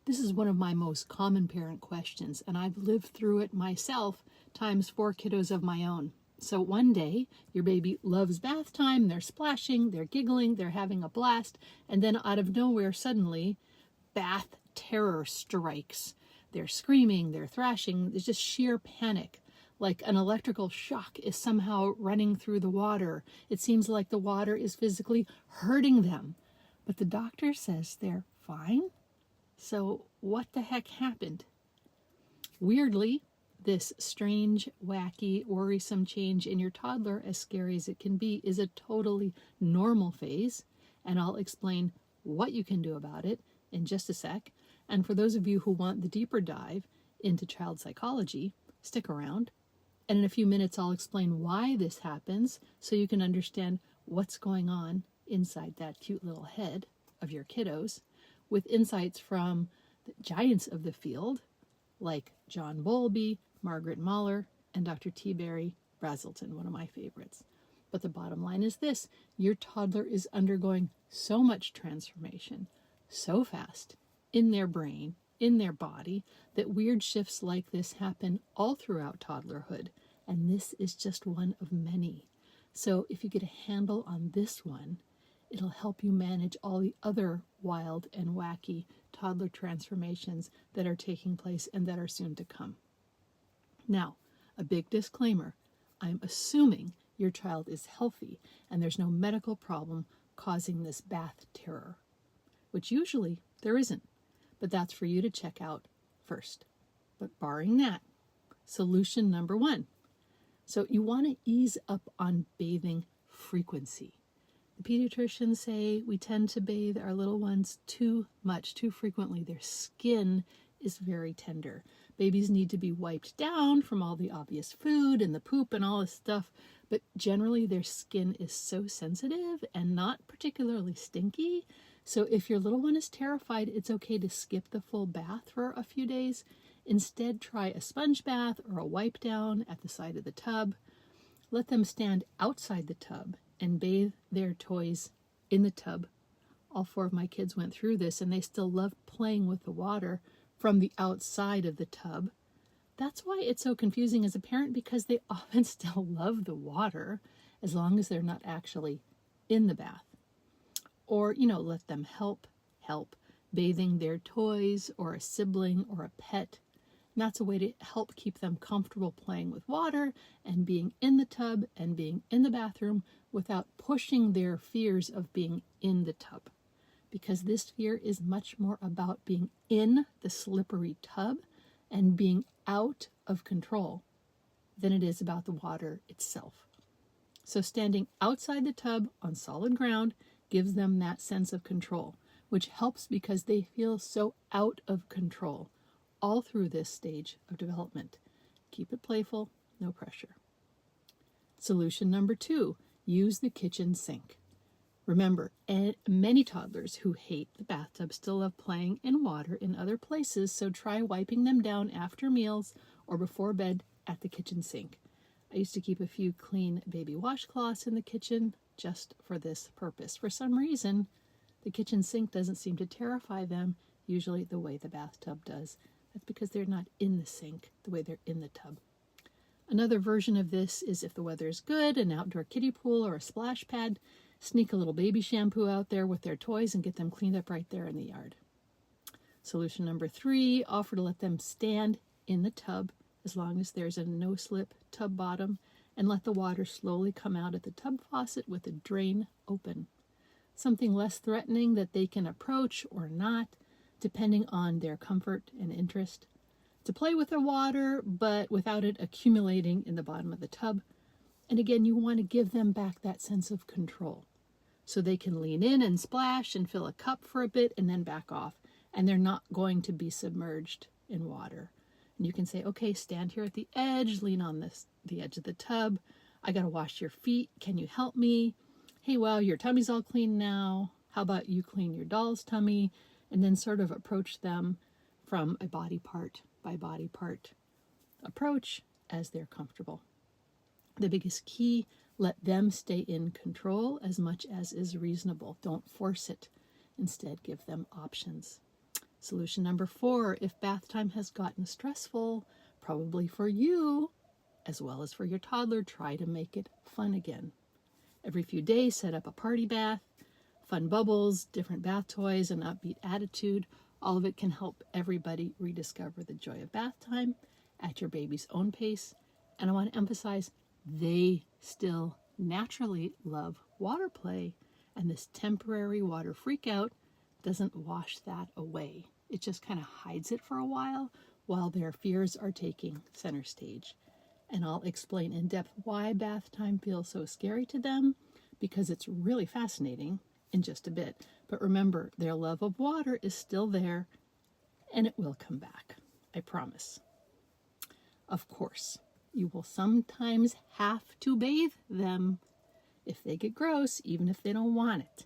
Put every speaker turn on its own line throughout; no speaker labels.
This is one of my most common parent questions, and I've lived through it myself times 4 kiddos of my own. So one day, your baby loves bath time, they're splashing, they're giggling, they're having a blast, and then out of nowhere, suddenly, bath terror strikes. They're screaming, they're thrashing, there's just sheer panic. Like an electrical shock is somehow running through the water. It seems like the water is physically hurting them. But the doctor says they're fine. So what the heck happened? Weirdly, this strange, wacky, worrisome change in your toddler, as scary as it can be, is a totally normal phase. And I'll explain what you can do about it in just a sec. And for those of you who want the deeper dive into child psychology, stick around. And in a few minutes, I'll explain why this happens so you can understand what's going on inside that cute little head of your kiddos, with insights from the giants of the field, like John Bowlby, Margaret Mahler, and Dr. T. Barry Brazelton, one of my favorites. But the bottom line is this: your toddler is undergoing so much transformation, so fast, in their brain, in their body, that weird shifts like this happen all throughout toddlerhood. And this is just one of many. So if you get a handle on this one, it'll help you manage all the other wild and wacky toddler transformations that are taking place and that are soon to come. Now, a big disclaimer. I'm assuming your child is healthy and there's no medical problem causing this bath terror, which usually there isn't, but that's for you to check out first. But barring that, solution number 1. So you want to ease up on bathing frequency. The pediatricians say we tend to bathe our little ones too much, too frequently. Their skin is very tender. Babies need to be wiped down from all the obvious food and the poop and all this stuff, but generally their skin is so sensitive and not particularly stinky. So if your little one is terrified, it's okay to skip the full bath for a few days. Instead, try a sponge bath or a wipe down at the side of the tub. Let them stand outside the tub and bathe their toys in the tub. All 4 of my kids went through this, and they still loved playing with the water from the outside of the tub. That's why it's so confusing as a parent, because they often still love the water as long as they're not actually in the bath. Or, let them help bathing their toys or a sibling or a pet. And that's a way to help keep them comfortable playing with water and being in the tub and being in the bathroom without pushing their fears of being in the tub. Because this fear is much more about being in the slippery tub and being out of control than it is about the water itself. So standing outside the tub on solid ground gives them that sense of control, which helps because they feel so out of control all through this stage of development. Keep it playful, no pressure. Solution number 2, use the kitchen sink. Remember, many toddlers who hate the bathtub still love playing in water in other places, so try wiping them down after meals or before bed at the kitchen sink. I used to keep a few clean baby washcloths in the kitchen just for this purpose. For some reason, the kitchen sink doesn't seem to terrify them usually the way the bathtub does. That's because they're not in the sink the way they're in the tub. Another version of this is if the weather is good, an outdoor kiddie pool or a splash pad, sneak a little baby shampoo out there with their toys and get them cleaned up right there in the yard. Solution number 3, offer to let them stand in the tub as long as there's a no-slip tub bottom, and let the water slowly come out at the tub faucet with the drain open. Something less threatening that they can approach or not, depending on their comfort and interest. To play with the water, but without it accumulating in the bottom of the tub. And again, you want to give them back that sense of control, so they can lean in and splash and fill a cup for a bit and then back off, and they're not going to be submerged in water. And you can say, okay, stand here at the edge, lean on the edge of the tub. I got to wash your feet. Can you help me? Hey, well, your tummy's all clean now. How about you clean your doll's tummy? And then sort of approach them from a body part by body part approach as they're comfortable. The biggest key, let them stay in control as much as is reasonable. Don't force it. Instead, give them options. Solution number 4, if bath time has gotten stressful, probably for you, as well as for your toddler, try to make it fun again. Every few days, set up a party bath, fun bubbles, different bath toys, an upbeat attitude. All of it can help everybody rediscover the joy of bath time at your baby's own pace. And I want to emphasize, they still naturally love water play, and this temporary water freak out doesn't wash that away. It just kind of hides it for a while their fears are taking center stage. And I'll explain in depth why bath time feels so scary to them, because it's really fascinating in just a bit. But remember, their love of water is still there, and it will come back. I promise. Of course, you will sometimes have to bathe them if they get gross, even if they don't want it.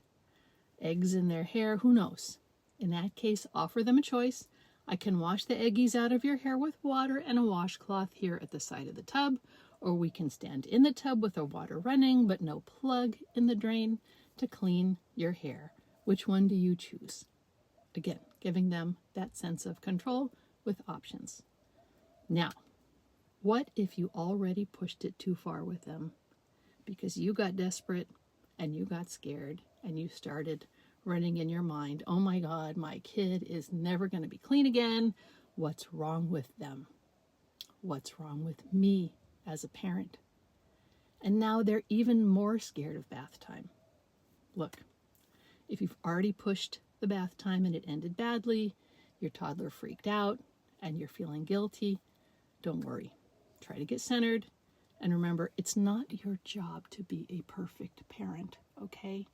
Eggs in their hair, who knows? In that case, offer them a choice. I can wash the eggies out of your hair with water and a washcloth here at the side of the tub, or we can stand in the tub with the water running, but no plug in the drain to clean your hair. Which one do you choose? Again, giving them that sense of control with options. Now, what if you already pushed it too far with them? Because you got desperate and you got scared and you started running in your mind, oh my God, my kid is never going to be clean again. What's wrong with them? What's wrong with me as a parent? And now they're even more scared of bath time. Look, if you've already pushed the bath time and it ended badly, your toddler freaked out, and you're feeling guilty, don't worry. Try to get centered. And remember, it's not your job to be a perfect parent, okay?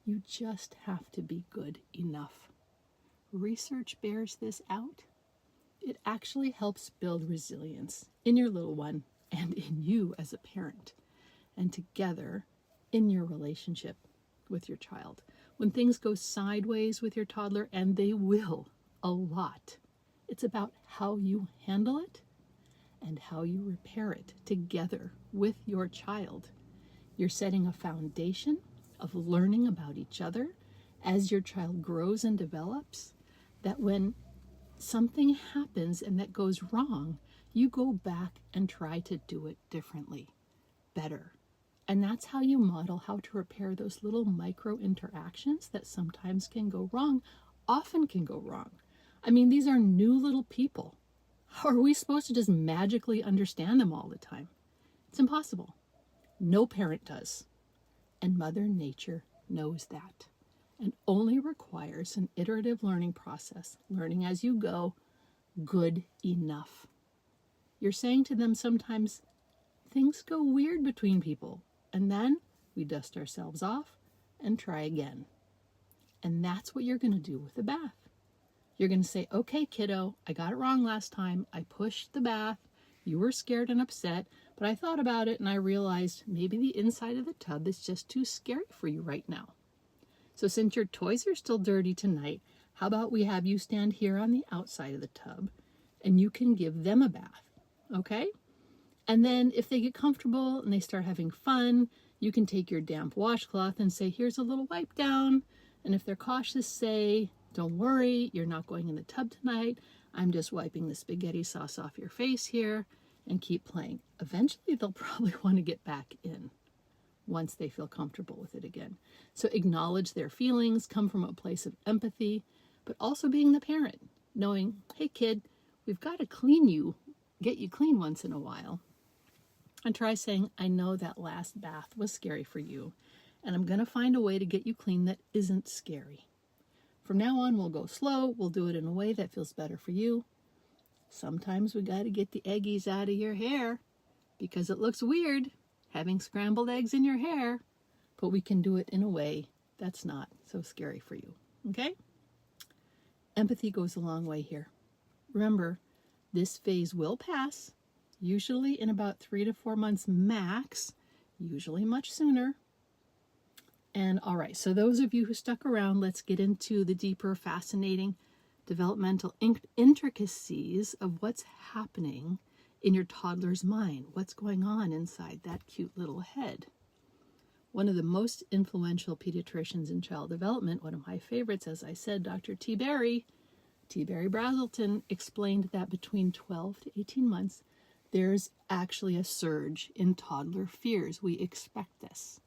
You just have to be good enough. Research bears this out. It actually helps build resilience in your little one and in you as a parent, and together in your relationship with your child. When things go sideways with your toddler, and they will a lot, it's about how you handle it and how you repair it together with your child. You're setting a foundation of learning about each other as your child grows and develops, that when something happens and that goes wrong, you go back and try to do it differently, better. And that's how you model how to repair those little micro interactions that sometimes can go wrong, often can go wrong. I mean, these are new little people. How are we supposed to just magically understand them all the time? It's impossible. No parent does. And Mother Nature knows that, and only requires an iterative learning process, learning as you go, good enough. You're saying to them sometimes, things go weird between people, and then we dust ourselves off and try again. And that's what you're going to do with the bath. You're going to say, okay, kiddo, I got it wrong last time. I pushed the bath. You were scared and upset, but I thought about it and I realized maybe the inside of the tub is just too scary for you right now. So since your toys are still dirty tonight, how about we have you stand here on the outside of the tub and you can give them a bath, okay? And then if they get comfortable and they start having fun, you can take your damp washcloth and say, here's a little wipe down. And if they're cautious, say, don't worry, you're not going in the tub tonight. I'm just wiping the spaghetti sauce off your face here, and keep playing. Eventually, they'll probably want to get back in once they feel comfortable with it again. So acknowledge their feelings, come from a place of empathy, but also being the parent, knowing, hey kid, we've got to clean you, get you clean once in a while. And try saying, I know that last bath was scary for you, and I'm going to find a way to get you clean that isn't scary. From now on, we'll go slow. We'll do it in a way that feels better for you. Sometimes we got to get the eggies out of your hair because it looks weird having scrambled eggs in your hair, but we can do it in a way that's not so scary for you, okay? Empathy goes a long way here. Remember, this phase will pass, usually in about 3 to 4 months max, usually much sooner. And all right, so those of you who stuck around, let's get into the deeper, fascinating developmental intricacies of what's happening in your toddler's mind. What's going on inside that cute little head? One of the most influential pediatricians in child development, one of my favorites, as I said, Dr. T. Berry, T. Barry Brazelton explained that between 12 to 18 months, there's actually a surge in toddler fears. We expect this.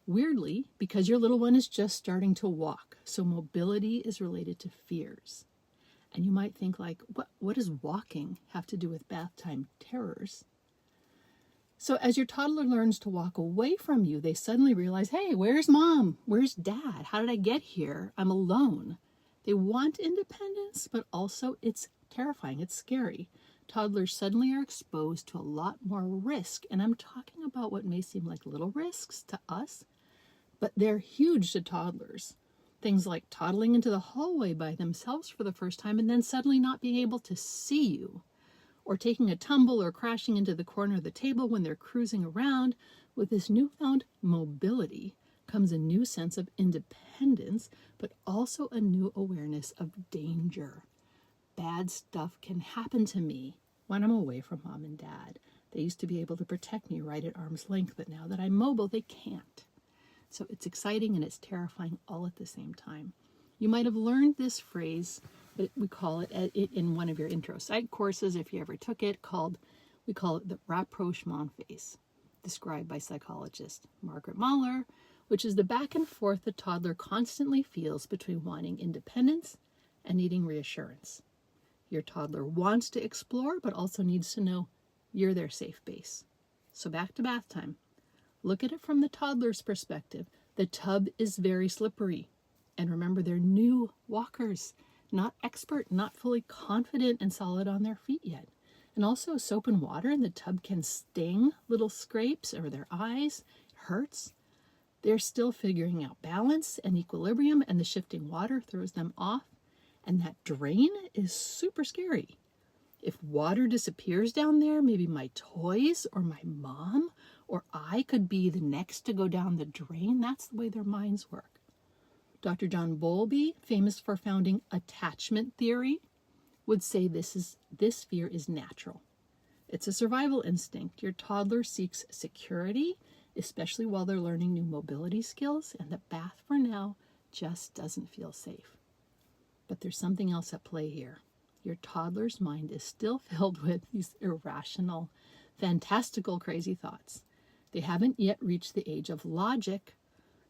Weirdly, because your little one is just starting to walk, so mobility is related to fears. And you might think like, what does walking have to do with bath time terrors? So as your toddler learns to walk away from you, they suddenly realize, hey, where's mom? Where's dad? How did I get here? I'm alone. They want independence, but also it's terrifying. It's scary. Toddlers suddenly are exposed to a lot more risk. And I'm talking about what may seem like little risks to us, but they're huge to toddlers. Things like toddling into the hallway by themselves for the first time and then suddenly not being able to see you, or taking a tumble or crashing into the corner of the table when they're cruising around. With this newfound mobility comes a new sense of independence, but also a new awareness of danger. Bad stuff can happen to me when I'm away from mom and dad. They used to be able to protect me right at arm's length, but now that I'm mobile, they can't. So it's exciting and it's terrifying all at the same time. You might have learned this phrase, but we call it in one of your intro psych courses, if you ever took it, we call it the rapprochement phase, described by psychologist Margaret Mahler, which is the back and forth the toddler constantly feels between wanting independence and needing reassurance. Your toddler wants to explore, but also needs to know you're their safe base. So back to bath time. Look at it from the toddler's perspective. The tub is very slippery. And remember, they're new walkers, not expert, not fully confident and solid on their feet yet. And also soap and water in the tub can sting, little scrapes over their eyes. It hurts. They're still figuring out balance and equilibrium, and the shifting water throws them off. And that drain is super scary. If water disappears down there, maybe my toys or my mom or I could be the next to go down the drain. That's the way their minds work. Dr. John Bowlby, famous for founding attachment theory, would say this fear is natural. It's a survival instinct. Your toddler seeks security, especially while they're learning new mobility skills, and the bath for now just doesn't feel safe. But there's something else at play here. Your toddler's mind is still filled with these irrational, fantastical, crazy thoughts. They haven't yet reached the age of logic,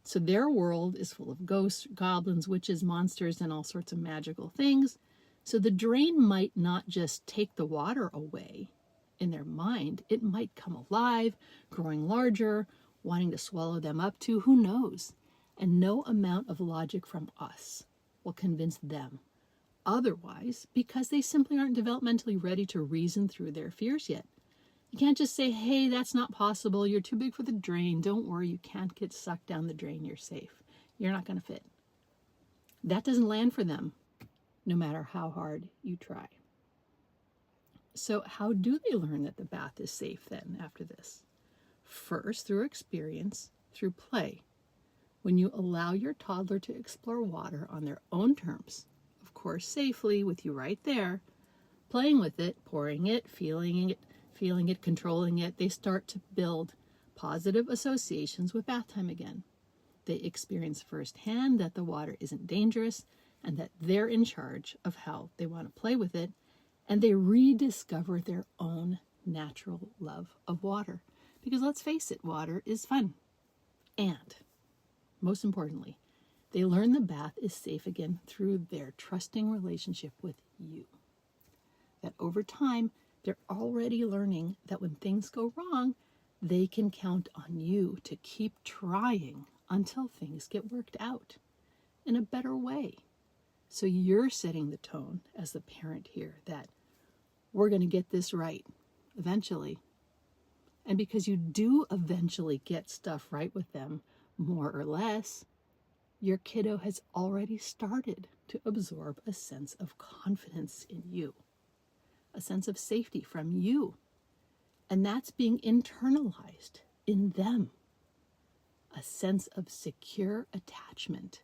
so their world is full of ghosts, goblins, witches, monsters, and all sorts of magical things. So the drain might not just take the water away in their mind. It might come alive, growing larger, wanting to swallow them up too. Who knows? And no amount of logic from us will convince them otherwise, because they simply aren't developmentally ready to reason through their fears yet. You can't just say, hey, that's not possible. You're too big for the drain. Don't worry, you can't get sucked down the drain. You're safe. You're not going to fit. That doesn't land for them, no matter how hard you try. So how do they learn that the bath is safe then after this? First, through experience, through play. When you allow your toddler to explore water on their own terms, of course safely with you right there, playing with it, pouring it, feeling it, controlling it, they start to build positive associations with bath time again. They experience firsthand that the water isn't dangerous and that they're in charge of how they want to play with it, and they rediscover their own natural love of water. Because let's face it, water is fun. And most importantly, they learn the bath is safe again through their trusting relationship with you. That over time, they're already learning that when things go wrong, they can count on you to keep trying until things get worked out in a better way. So you're setting the tone as the parent here that we're going to get this right eventually. And because you do eventually get stuff right with them, more or less, your kiddo has already started to absorb a sense of confidence in you, a sense of safety from you. And that's being internalized in them. A sense of secure attachment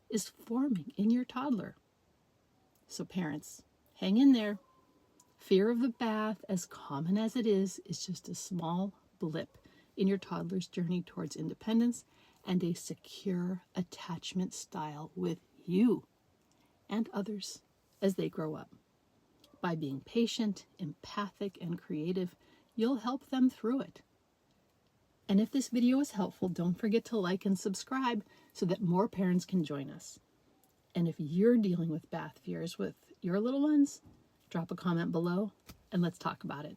is forming in your toddler. So parents, hang in there. Fear of the bath, as common as it is just a small blip in your toddler's journey towards independence and a secure attachment style with you and others as they grow up. By being patient, empathic, and creative, you'll help them through it. And if this video is helpful, don't forget to like and subscribe so that more parents can join us. And if you're dealing with bath fears with your little ones, drop a comment below and let's talk about it.